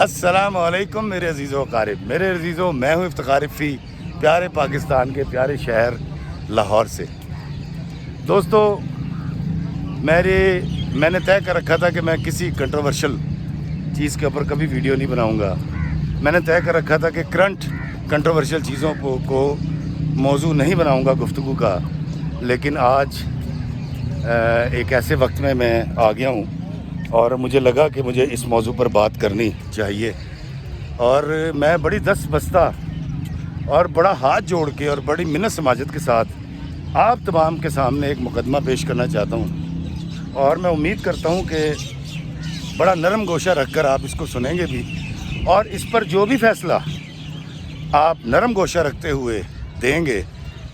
السلام علیکم میرے عزیز و اقارب، میرے عزیزوں، میں ہوں افتخار رفیع، پیارے پاکستان کے پیارے شہر لاہور سے۔ دوستو، میں نے طے کر رکھا تھا کہ میں کسی کنٹروورشل چیز کے اوپر کبھی ویڈیو نہیں بناؤں گا۔ میں نے طے کر رکھا تھا کہ کرنٹ کنٹروورشل چیزوں کو موضوع نہیں بناؤں گا گفتگو کا، لیکن آج ایک ایسے وقت میں آ گیا ہوں اور مجھے لگا کہ مجھے اس موضوع پر بات کرنی چاہیے، اور میں بڑی دست بستہ اور بڑا ہاتھ جوڑ کے اور بڑی منت سماجت کے ساتھ آپ تمام کے سامنے ایک مقدمہ پیش کرنا چاہتا ہوں، اور میں امید کرتا ہوں کہ بڑا نرم گوشہ رکھ کر آپ اس کو سنیں گے بھی، اور اس پر جو بھی فیصلہ آپ نرم گوشہ رکھتے ہوئے دیں گے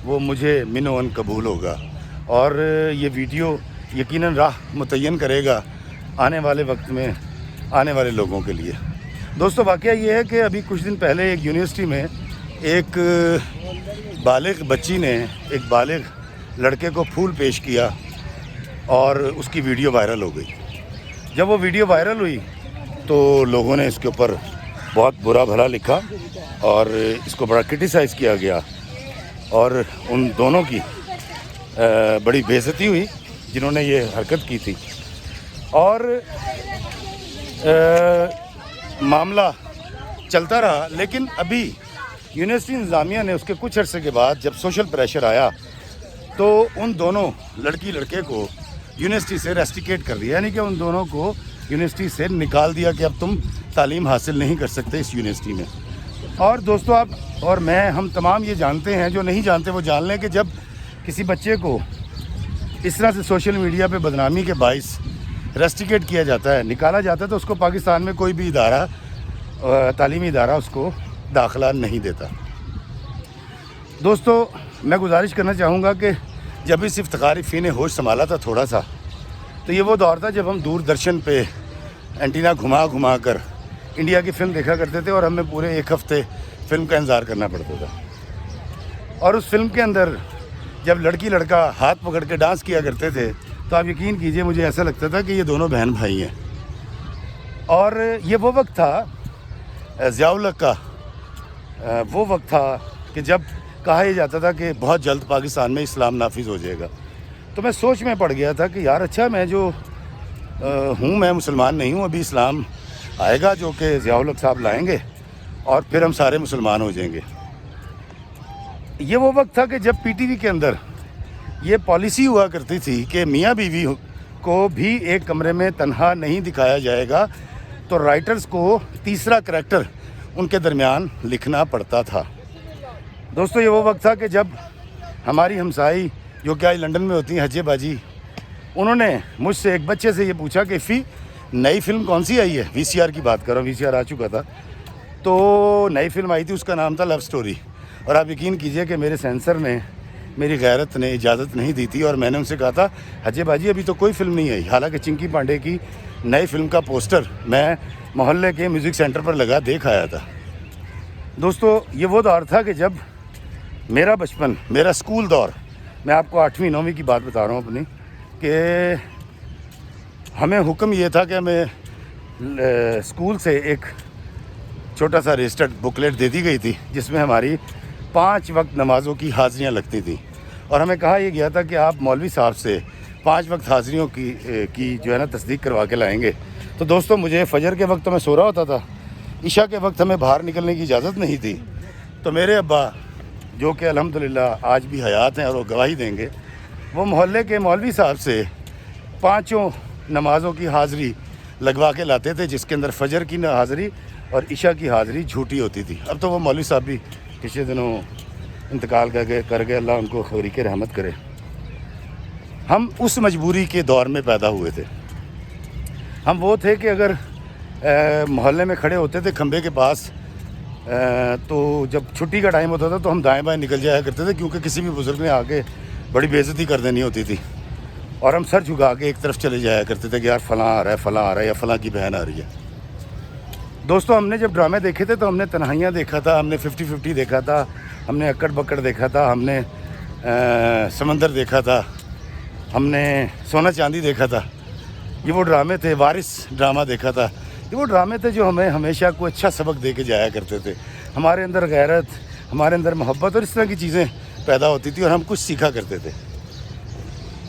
وہ مجھے منوً قبول ہوگا، اور یہ ویڈیو یقیناً راہ متعین کرے گا آنے والے وقت میں آنے والے لوگوں کے لیے۔ دوستو، واقعہ یہ ہے کہ ابھی کچھ دن پہلے ایک یونیورسٹی میں ایک بالغ بچی نے ایک بالغ لڑکے کو پھول پیش کیا اور اس کی ویڈیو وائرل ہو گئی۔ جب وہ ویڈیو وائرل ہوئی تو لوگوں نے اس کے اوپر بہت برا بھلا لکھا اور اس کو بڑا کرٹیسائز کیا گیا، اور ان دونوں کی بڑی بے عزتی ہوئی جنہوں نے یہ حرکت کی تھی، اور معاملہ چلتا رہا۔ لیکن ابھی یونیورسٹی انتظامیہ نے اس کے کچھ عرصے کے بعد جب سوشل پریشر آیا تو ان دونوں لڑکے کو یونیورسٹی سے ریسٹیکیٹ کر دیا، یعنی کہ ان دونوں کو یونیورسٹی سے نکال دیا کہ اب تم تعلیم حاصل نہیں کر سکتے اس یونیورسٹی میں۔ اور دوستو، آپ اور میں ہم تمام یہ جانتے ہیں، جو نہیں جانتے وہ جان لیں کہ جب کسی بچے کو اس طرح سے سوشل میڈیا پہ بدنامی کے باعث ریسٹیکیٹ کیا جاتا ہے، نکالا جاتا ہے، تو اس کو پاکستان میں کوئی بھی ادارہ، تعلیمی ادارہ اس کو داخلہ نہیں دیتا۔ دوستو، میں گزارش کرنا چاہوں گا کہ جب اس افتخار رفیع نے ہوش سنبھالا تھا تھوڑا سا، تو یہ وہ دور تھا جب ہم دوردرشن پہ اینٹینا گھما کر انڈیا کی فلم دیکھا کرتے تھے، اور ہمیں پورے ایک ہفتے فلم کا انتظار کرنا پڑتا تھا، اور اس فلم کے اندر جب لڑکی لڑکا ہاتھ پکڑ کے ڈانس کیا کرتے تھے تو آپ یقین کیجئے مجھے ایسا لگتا تھا کہ یہ دونوں بہن بھائی ہیں۔ اور یہ وہ وقت تھا ضیاء الحق کا، وہ وقت تھا کہ جب کہا یہ جاتا تھا کہ بہت جلد پاکستان میں اسلام نافذ ہو جائے گا۔ تو میں سوچ میں پڑ گیا تھا کہ یار اچھا، میں جو ہوں میں مسلمان نہیں ہوں، ابھی اسلام آئے گا جو کہ ضیاء الحق صاحب لائیں گے، اور پھر ہم سارے مسلمان ہو جائیں گے۔ یہ وہ وقت تھا کہ جب پی ٹی وی کے اندر یہ پالیسی ہوا کرتی تھی کہ میاں بیوی کو بھی ایک کمرے میں تنہا نہیں دکھایا جائے گا، تو رائٹرز کو تیسرا کریکٹر ان کے درمیان لکھنا پڑتا تھا۔ دوستو، یہ وہ وقت تھا کہ جب ہماری ہمسائی جو کہ آج لنڈن میں ہوتی ہیں، حجے باجی، انہوں نے مجھ سے ایک بچے سے یہ پوچھا کہ فی نئی فلم کون سی آئی ہے؟ وی سی آر کی بات کر رہا ہوں، وی سی آر آ چکا تھا، تو نئی فلم آئی تھی، اس کا نام تھا لو سٹوری۔ اور آپ یقین کیجئے کہ میرے سینسر نے، میری غیرت نے اجازت نہیں دی تھی، اور میں نے ان سے کہا تھا حجے باجی ابھی تو کوئی فلم نہیں آئی، حالانکہ چنکی پانڈے کی نئی فلم کا پوسٹر میں محلے کے میوزک سینٹر پر لگا دیکھ آیا تھا۔ دوستو، یہ وہ دور تھا کہ جب میرا بچپن، میرا اسکول دور، میں آپ کو 8ویں 9ویں کی بات بتا رہا ہوں اپنی، کہ ہمیں حکم یہ تھا کہ ہمیں اسکول سے ایک چھوٹا سا رجسٹرڈ بکلیٹ دے دی گئی تھی جس میں ہماری 5 وقت نمازوں کی حاضریاں لگتی تھیں، اور ہمیں کہا یہ گیا تھا کہ آپ مولوی صاحب سے 5 وقت حاضریوں کی جو ہے نا تصدیق کروا کے لائیں گے۔ تو دوستو، مجھے فجر کے وقت میں سو رہا ہوتا تھا، عشاء کے وقت ہمیں باہر نکلنے کی اجازت نہیں تھی، تو میرے ابا جو کہ الحمدللہ آج بھی حیات ہیں اور وہ گواہی دیں گے، وہ محلے کے مولوی صاحب سے 5 نمازوں کی حاضری لگوا کے لاتے تھے، جس کے اندر فجر کی حاضری اور عشاء کی حاضری جھوٹی ہوتی تھی۔ اب تو وہ مولوی صاحب بھی پچھلے دنوں انتقال کر گئے، اللہ ان کو خوریک رحمت کرے۔ ہم اس مجبوری کے دور میں پیدا ہوئے تھے۔ ہم وہ تھے کہ اگر محلے میں کھڑے ہوتے تھے کھمبے کے پاس، تو جب چھٹی کا ٹائم ہوتا تھا تو ہم دائیں بائیں نکل جایا کرتے تھے، کیونکہ کسی بھی بزرگ نے آ کے بڑی بے عزتی کر دینی ہوتی تھی، اور ہم سر جھکا کے ایک طرف چلے جایا کرتے تھے کہ یار فلاں آ رہا ہے یا فلاں کی بہن آ رہی ہے۔ دوستو، ہم نے جب ڈرامے دیکھے تھے تو ہم نے تنہائیاں دیکھا تھا، ہم نے 50-50 دیکھا تھا، ہم نے اکڑ بکڑ دیکھا تھا، ہم نے سمندر دیکھا تھا، ہم نے سونا چاندی دیکھا تھا، یہ وہ ڈرامے تھے۔ وارث ڈرامہ دیکھا تھا وہ ڈرامے تھے جو ہمیں ہمیشہ کوئی اچھا سبق دے کے جایا کرتے تھے. ہمارے اندر غیرت, ہمارے اندر محبت اور اس طرح کی چیزیں پیدا ہوتی تھی اور ہم کچھ سیکھا کرتے تھے.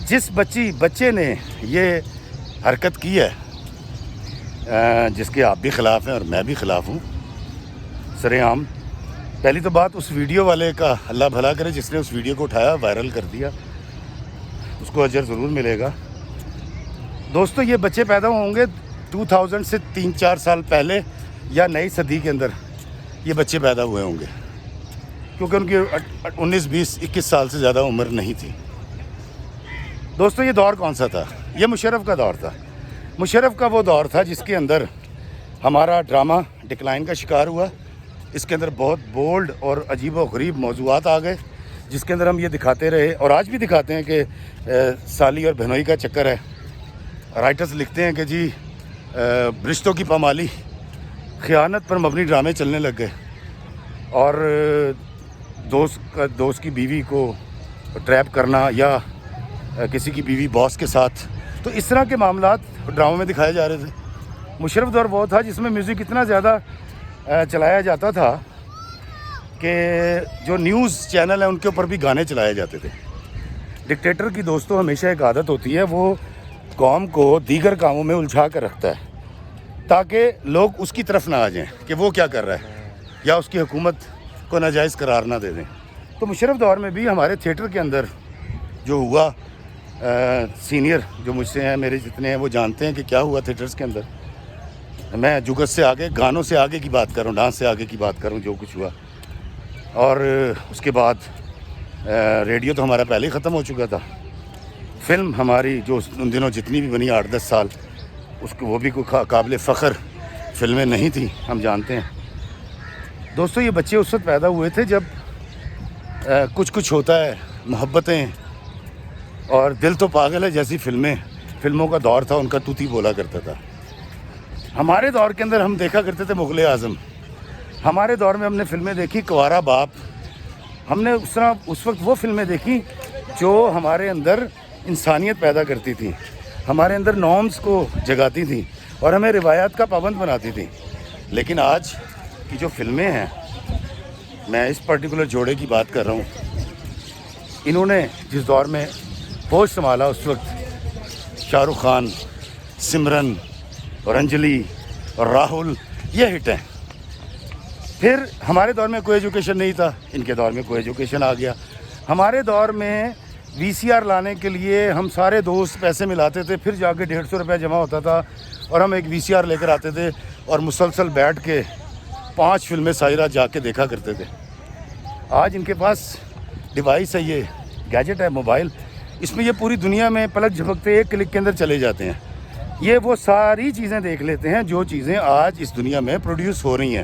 جس بچے نے یہ حرکت کی ہے, جس کے آپ بھی خلاف ہیں اور میں بھی خلاف ہوں سر عام, پہلی تو بات اس ویڈیو والے کا اللہ بھلا کرے جس نے اس ویڈیو کو اٹھایا, وائرل کر دیا, اس کو اجر ضرور ملے گا. دوستو یہ بچے پیدا ہوں گے 2000 سے 3-4 سال پہلے یا نئی صدی کے اندر یہ بچے پیدا ہوئے ہوں گے, کیونکہ ان کی 19, 20, 21 سال سے زیادہ عمر نہیں تھی. دوستو یہ دور کون سا تھا؟ یہ مشرف کا دور تھا. مشرف کا وہ دور تھا جس کے اندر ہمارا ڈرامہ ڈکلائن کا شکار ہوا. اس کے اندر بہت بولڈ اور عجیب و غریب موضوعات آ گئے, جس کے اندر ہم یہ دکھاتے رہے اور آج بھی دکھاتے ہیں کہ سالی اور بہنوئی کا چکر ہے. رائٹرز لکھتے ہیں کہ جی رشتوں کی پامالی, خیانت پر مبنی ڈرامے چلنے لگ گئے, اور دوست کی بیوی کو ٹریپ کرنا یا کسی کی بیوی باس کے ساتھ, تو اس طرح کے معاملات ڈراموں میں دکھائے جا رہے تھے. مشرف دور وہ تھا جس میں میوزک اتنا زیادہ چلایا جاتا تھا کہ جو نیوز چینل ہیں ان کے اوپر بھی گانے چلائے جاتے تھے. ڈکٹیٹر کی دوستوں ہمیشہ ایک عادت ہوتی ہے, وہ قوم کو دیگر کاموں میں الجھا کر رکھتا ہے تاکہ لوگ اس کی طرف نہ آ جائیں کہ وہ کیا کر رہا ہے, یا اس کی حکومت کو ناجائز قرار نہ دے دیں. تو مشرف دور میں بھی ہمارے تھیٹر کے اندر جو ہوا, سینئر جو مجھ سے ہیں, میرے جتنے ہیں, وہ جانتے ہیں کہ کیا ہوا تھیٹرز کے اندر. میں جگت سے آگے, گانوں سے آگے کی بات کروں, ڈانس سے آگے کی بات کروں, جو کچھ ہوا. اور اس کے بعد ریڈیو تو ہمارا پہلے ہی ختم ہو چکا تھا. فلم ہماری جو ان دنوں جتنی بھی بنی 8-10 سال, اس کو وہ بھی کوئی قابل فخر فلمیں نہیں تھیں, ہم جانتے ہیں. دوستو یہ بچے اس وقت پیدا ہوئے تھے جب کچھ ہوتا ہے, محبتیں اور دل تو پاگل ہے جیسی فلموں کا دور تھا, ان کا توتی بولا کرتا تھا. ہمارے دور کے اندر ہم دیکھا کرتے تھے مغل اعظم. ہمارے دور میں ہم نے فلمیں دیکھی کوارا باپ. ہم نے اس وقت وہ فلمیں دیکھی جو ہمارے اندر انسانیت پیدا کرتی تھیں, ہمارے اندر نارمز کو جگاتی تھیں اور ہمیں روایات کا پابند بناتی تھیں. لیکن آج کی جو فلمیں ہیں, میں اس پرٹیکولر جوڑے کی بات کر رہا ہوں, انہوں نے جس دور میں ہوش سنبھالا اس وقت شاہ رخ خان, سمرن اور انجلی اور راہل یہ ہٹ ہیں. پھر ہمارے دور میں کوئی ایجوکیشن نہیں تھا, ان کے دور میں کوئی ایجوکیشن آ گیا. ہمارے دور میں VCR لانے کے لیے ہم سارے دوست پیسے ملاتے تھے, پھر جا کے 150 روپے جمع ہوتا تھا اور ہم ایک VCR لے کر آتے تھے اور مسلسل بیٹھ کے 5 فلمیں ساری رات جا کے دیکھا کرتے تھے. آج ان کے پاس ڈیوائس ہے, یہ گیجٹ ہے, موبائل, اس میں یہ پوری دنیا میں پلک جھپکتے ایک کلک کے اندر چلے جاتے ہیں. یہ وہ ساری چیزیں دیکھ لیتے ہیں جو چیزیں آج اس دنیا میں پروڈیوس ہو رہی ہیں.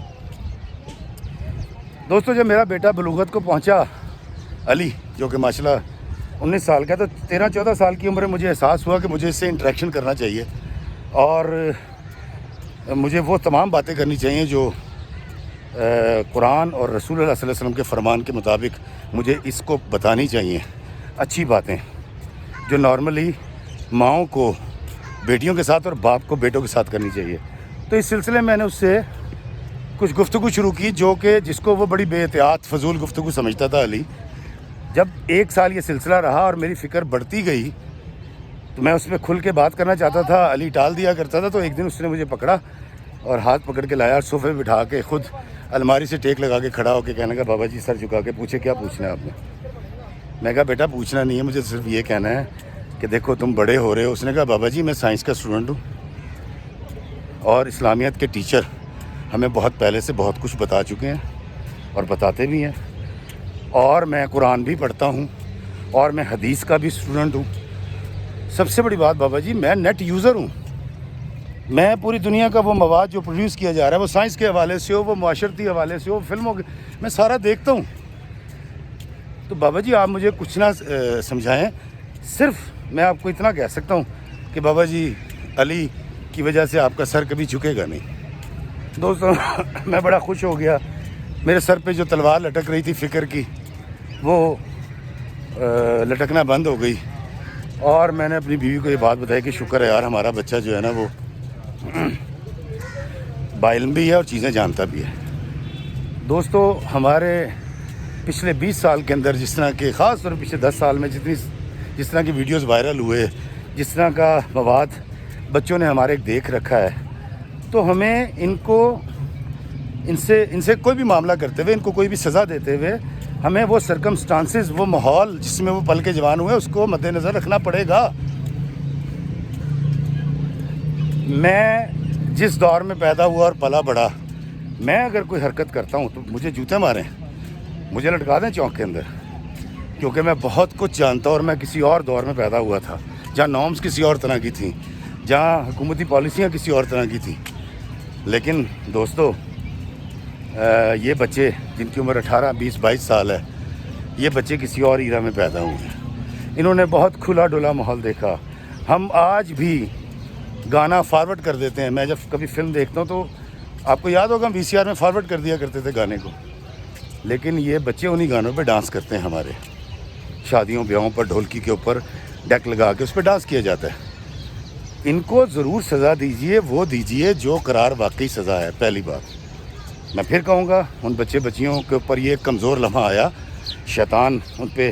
دوستو جب میرا بیٹا بلوغت کو پہنچا, علی, جو کہ ماشاءاللہ 19 سال کا, تو 13-14 سال کی عمر میں مجھے احساس ہوا کہ مجھے اس سے انٹریکشن کرنا چاہیے اور مجھے وہ تمام باتیں کرنی چاہیے جو قرآن اور رسول اللہ صلی اللہ علیہ وسلم کے فرمان کے مطابق مجھے اس کو بتانی چاہیے. اچھی باتیں جو نارملی ماؤں کو بیٹیوں کے ساتھ اور باپ کو بیٹوں کے ساتھ کرنی چاہیے. تو اس سلسلے میں نے اس سے کچھ گفتگو شروع کی, جو کہ جس کو وہ بڑی بے احتیاط فضول گفتگو سمجھتا تھا علی. جب 1 سال یہ سلسلہ رہا اور میری فکر بڑھتی گئی تو میں اس میں کھل کے بات کرنا چاہتا تھا, علی ٹال دیا کرتا تھا. تو ایک دن اس نے مجھے پکڑا اور ہاتھ پکڑ کے لایا اور صوفے پہ بٹھا کے خود الماری سے ٹیک لگا کے کھڑا ہو کے کہنے کا, بابا جی سر جھکا کے پوچھے کیا پوچھنا ہے آپ نے. میں کہا بیٹا پوچھنا نہیں ہے, مجھے صرف یہ کہنا ہے کہ دیکھو تم بڑے ہو رہے ہو. اس نے کہا بابا جی میں سائنس کا اسٹوڈنٹ ہوں اور اسلامیات کے ٹیچر ہمیں بہت پہلے سے بہت کچھ بتا چکے ہیں اور بتاتے بھی ہیں, اور میں قرآن بھی پڑھتا ہوں اور میں حدیث کا بھی اسٹوڈنٹ ہوں. سب سے بڑی بات بابا جی میں نیٹ یوزر ہوں. میں پوری دنیا کا وہ مواد جو پروڈیوس کیا جا رہا ہے, وہ سائنس کے حوالے سے ہو, وہ معاشرتی حوالے سے ہو, فلموں کے, میں سارا دیکھتا ہوں. تو بابا جی آپ مجھے کچھ نہ سمجھائیں, صرف میں آپ کو اتنا کہہ سکتا ہوں کہ بابا جی علی کی وجہ سے آپ کا سر کبھی جھکے گا نہیں. دوستوں میں بڑا خوش ہو گیا. میرے سر پہ جو تلوار لٹک رہی تھی فکر کی, وہ لٹکنا بند ہو گئی اور میں نے اپنی بیوی کو یہ بات بتائی کہ شکر ہے یار ہمارا بچہ جو ہے نا وہ باعلم بھی ہے اور چیزیں جانتا بھی ہے۔ دوستو ہمارے پچھلے 20 سال کے اندر جس طرح کے، خاص طور پچھلے 10 سال میں جس طرح کی ویڈیوز وائرل ہوئے، جس طرح کا مواد بچوں نے ہمارے دیکھ رکھا ہے، تو ہمیں ان سے کوئی بھی معاملہ کرتے ہوئے، ان کو کوئی بھی سزا دیتے ہوئے، ہمیں وہ سرکمسٹانسز، وہ ماحول جس میں وہ پل کے جوان ہوئے، اس کو مد نظر رکھنا پڑے گا۔ میں جس دور میں پیدا ہوا اور پلا بڑا، میں اگر کوئی حرکت کرتا ہوں تو مجھے جوتے ماریں، مجھے لٹکا دیں چوک کے اندر، کیونکہ میں بہت کچھ جانتا ہوں اور میں کسی اور دور میں پیدا ہوا تھا جہاں نارمز کسی اور طرح کی تھیں، جہاں حکومتی پالیسیاں کسی اور طرح کی تھیں۔ لیکن دوستو یہ بچے جن کی عمر 18، 20، 22 سال ہے، یہ بچے کسی اور ایرا میں پیدا ہوئے ہیں۔ انہوں نے بہت کھلا ڈولا ماحول دیکھا۔ ہم آج بھی گانا فارورڈ کر دیتے ہیں۔ میں جب کبھی فلم دیکھتا ہوں تو آپ کو یاد ہوگا VCR میں فارورڈ کر دیا کرتے تھے گانے کو، لیکن یہ بچے انہی گانوں پہ ڈانس کرتے ہیں۔ ہمارے شادیوں بیاہوں پر ڈھولکی کے اوپر ڈیک لگا کے اس پہ ڈانس کیا جاتا ہے۔ ان کو ضرور سزا دیجئے، وہ دیجئے جو قرار واقعی سزا ہے۔ پہلی بات میں پھر کہوں گا، ان بچے بچیوں کے اوپر یہ کمزور لمحہ آیا، شیطان ان پہ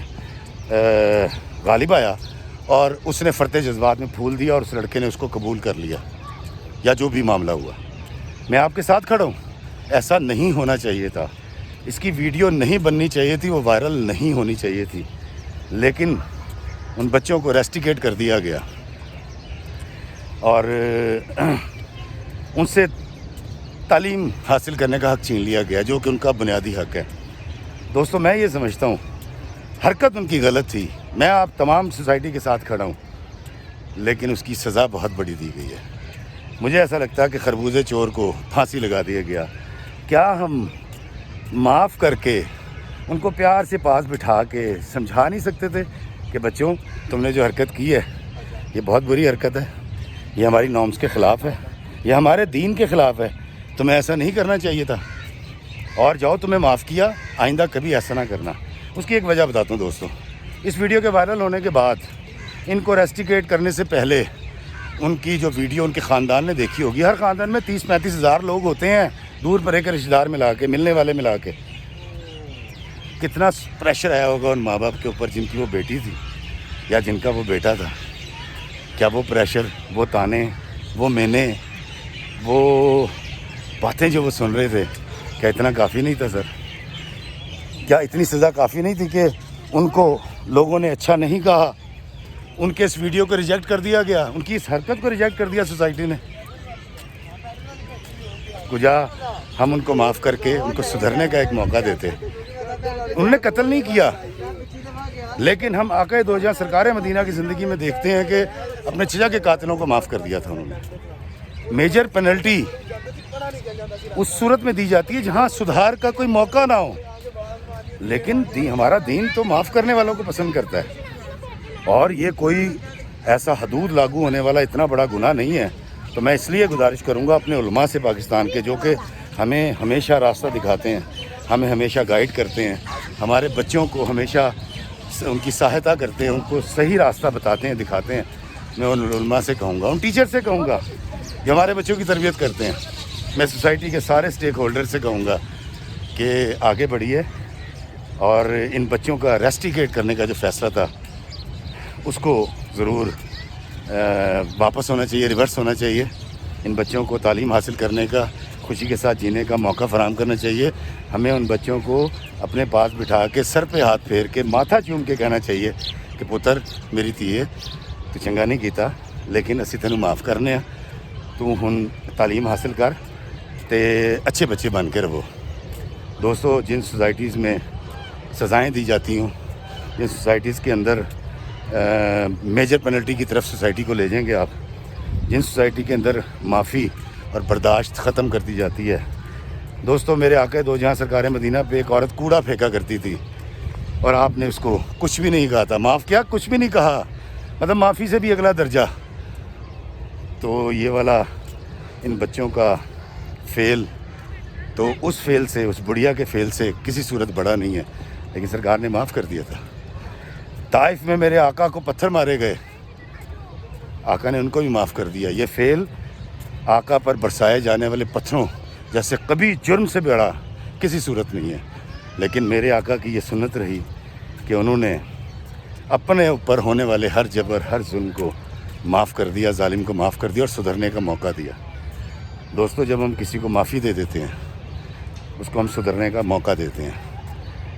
غالب آیا اور اس نے فرتے جذبات میں پھول دیا اور اس لڑکے نے اس کو قبول کر لیا، یا جو بھی معاملہ ہوا۔ میں آپ کے ساتھ کھڑا ہوں، ایسا نہیں ہونا چاہیے تھا، اس کی ویڈیو نہیں بننی چاہیے تھی، وہ وائرل نہیں ہونی چاہیے تھی، لیکن ان بچوں کو ریسٹیکیٹ کر دیا گیا اور ان سے تعلیم حاصل کرنے کا حق چھین لیا گیا، جو کہ ان کا بنیادی حق ہے۔ دوستو میں یہ سمجھتا ہوں حرکت ان کی غلط تھی، میں آپ تمام سوسائٹی کے ساتھ کھڑا ہوں، لیکن اس کی سزا بہت بڑی دی گئی ہے۔ مجھے ایسا لگتا ہے کہ خربوزے چور کو پھانسی لگا دیا گیا۔ کیا ہم معاف کر کے ان کو پیار سے پاس بٹھا کے سمجھا نہیں سکتے تھے کہ بچوں تم نے جو حرکت کی ہے یہ بہت بری حرکت ہے، یہ ہماری نارمز کے خلاف ہے، یہ ہمارے دین کے خلاف ہے، تمہیں ایسا نہیں کرنا چاہیے تھا، اور جاؤ تمہیں معاف کیا، آئندہ کبھی ایسا نہ کرنا۔ اس کی ایک وجہ بتاتا ہوں دوستو، اس ویڈیو کے وائرل ہونے کے بعد ان کو ریسٹیکیٹ کرنے سے پہلے ان کی جو ویڈیو ان کے خاندان نے دیکھی ہوگی، ہر خاندان میں 30-35 ہزار لوگ ہوتے ہیں، دور پرے کے رشتہ دار ملا کے، ملنے والے ملا کے، کتنا پریشر آیا ہوگا ان ماں باپ کے اوپر جن کی وہ بیٹی تھی یا جن کا وہ بیٹا تھا۔ کیا وہ پریشر، وہ تانے، وہ مینے، وہ باتیں جو وہ سن رہے تھے، کیا اتنا کافی نہیں تھا سر؟ کیا اتنی سزا کافی نہیں تھی کہ ان کو لوگوں نے اچھا نہیں کہا، ان کے اس ویڈیو کو ریجیکٹ کر دیا گیا، ان کی اس حرکت کو ریجیکٹ کر دیا سوسائٹی نے؟ کجا ہم ان کو معاف کر کے ان کو سدھرنے کا ایک موقع دیتے؟ انہوں نے قتل نہیں کیا، لیکن ہم آقا دو جہاں سرکار مدینہ کی زندگی میں دیکھتے ہیں کہ اپنے چچا کے قاتلوں کو معاف کر دیا تھا انہوں نے۔ میجر پینلٹی اس صورت میں دی جاتی ہے جہاں سدھار کا کوئی موقع نہ ہو، لیکن ہمارا دین تو معاف کرنے والوں کو پسند کرتا ہے، اور یہ کوئی ایسا حدود لاگو ہونے والا اتنا بڑا گناہ نہیں ہے۔ تو میں اس لیے گزارش کروں گا اپنے علماء سے پاکستان کے، جو کہ ہمیں ہمیشہ راستہ دکھاتے ہیں، ہمیں ہمیشہ گائیڈ کرتے ہیں، ہمارے بچوں کو ہمیشہ ان کی سہایتا کرتے ہیں، ان کو صحیح راستہ بتاتے ہیں، دکھاتے ہیں۔ میں ان علماء سے کہوں گا، ان ٹیچر سے کہوں گا جو ہمارے بچوں کی تربیت کرتے ہیں، میں سوسائٹی کے سارے سٹیک ہولڈر سے کہوں گا کہ آگے بڑھیے اور ان بچوں کا ریسٹیکیٹ کرنے کا جو فیصلہ تھا اس کو ضرور واپس ہونا چاہیے، ریورس ہونا چاہیے۔ ان بچوں کو تعلیم حاصل کرنے کا، خوشی کے ساتھ جینے کا موقع فراہم کرنا چاہیے۔ ہمیں ان بچوں کو اپنے پاس بٹھا کے، سر پہ ہاتھ پھیر کے، ماتھا چوم کے کہنا چاہیے کہ پتر میری تھیے تو چنگا نہیں کیتا، لیکن اسی تینوں معاف کرنے ہیں، تو ہن تعلیم حاصل کر تے اچھے بچے بن کے رہو۔ دوستو جن سوسائٹیز میں سزائیں دی جاتی ہوں، جن سوسائٹیز کے اندر میجر پینلٹی کی طرف سوسائٹی کو لے جائیں گے آپ، جن سوسائٹی کے اندر معافی اور برداشت ختم کر دی جاتی ہے۔ دوستو میرے آقا دو جہاں سرکار مدینہ پہ ایک عورت کوڑا پھینکا کرتی تھی اور آپ نے اس کو کچھ بھی نہیں کہا تھا، معاف کیا، کچھ بھی نہیں کہا، مطلب معافی سے بھی اگلا درجہ۔ تو یہ والا ان بچوں کا فیل تو اس فیل سے، اس بڑھیا کے فیل سے کسی صورت بڑا نہیں ہے، لیکن سرکار نے معاف کر دیا تھا۔ طائف میں میرے آقا کو پتھر مارے گئے، آقا نے ان کو بھی معاف کر دیا۔ یہ فیل آقا پر برسائے جانے والے پتھروں جیسے کبھی جرم سے بڑا کسی صورت نہیں ہے، لیکن میرے آقا کی یہ سنت رہی کہ انہوں نے اپنے اوپر ہونے والے ہر جبر، ہر ظلم کو معاف کر دیا، ظالم کو معاف کر دیا اور سدھرنے کا موقع دیا۔ دوستو، جب ہم کسی کو معافی دے دیتے ہیں اس کو ہم سدھرنے کا موقع دیتے ہیں۔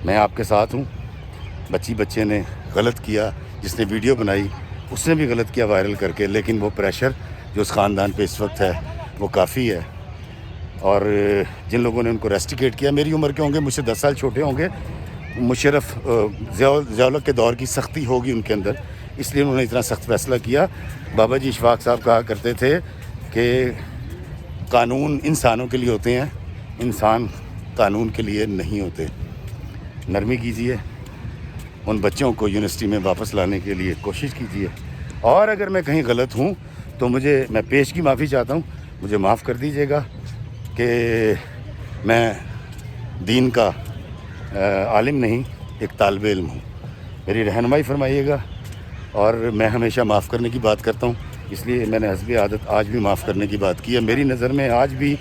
میں آپ کے ساتھ ہوں۔ بچے نے غلط کیا، جس نے ویڈیو بنائی اس نے بھی غلط کیا وائرل کر کے، لیکن وہ پریشر جو اس خاندان پہ اس وقت ہے وہ کافی ہے۔ اور جن لوگوں نے ان کو ریسٹیکیٹ کیا میری عمر کے ہوں گے، مجھ سے 10 سال چھوٹے ہوں گے، مشرف ضیاء کے دور کی سختی ہوگی ان کے اندر، اس لیے انہوں نے اتنا سخت فیصلہ کیا۔ بابا جی اشفاق صاحب کہا کرتے تھے کہ قانون انسانوں کے لیے ہوتے ہیں، انسان قانون کے لیے نہیں ہوتے۔ نرمی کیجیے، ان بچوں کو یونیورسٹی میں واپس لانے کے لیے کوشش کیجیے، اور اگر میں کہیں غلط ہوں تو میں پیشگی معافی چاہتا ہوں، مجھے معاف کر دیجیے گا کہ میں دین کا عالم نہیں، ایک طالب علم ہوں۔ میری رہنمائی فرمائیے گا، اور میں ہمیشہ معاف کرنے کی بات کرتا ہوں، اس لیے میں نے حسب عادت آج بھی معاف کرنے کی بات کی ہے۔ میری نظر میں آج بھی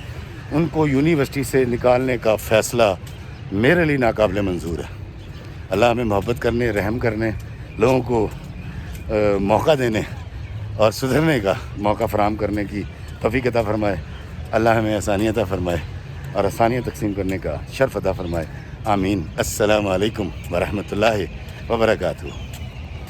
ان کو یونیورسٹی سے نکالنے کا فیصلہ میرے لیے ناقابل منظور ہے۔ اللہ ہمیں محبت کرنے، رحم کرنے، لوگوں کو موقع دینے اور سدھرنے کا موقع فراہم کرنے کی توفیق عطا فرمائے۔ اللہ ہمیں آسانیاں عطا فرمائے اور آسانیاں تقسیم کرنے کا شرف عطا فرمائے۔ آمین۔ السلام علیکم ورحمۃ اللہ وبرکاتہ۔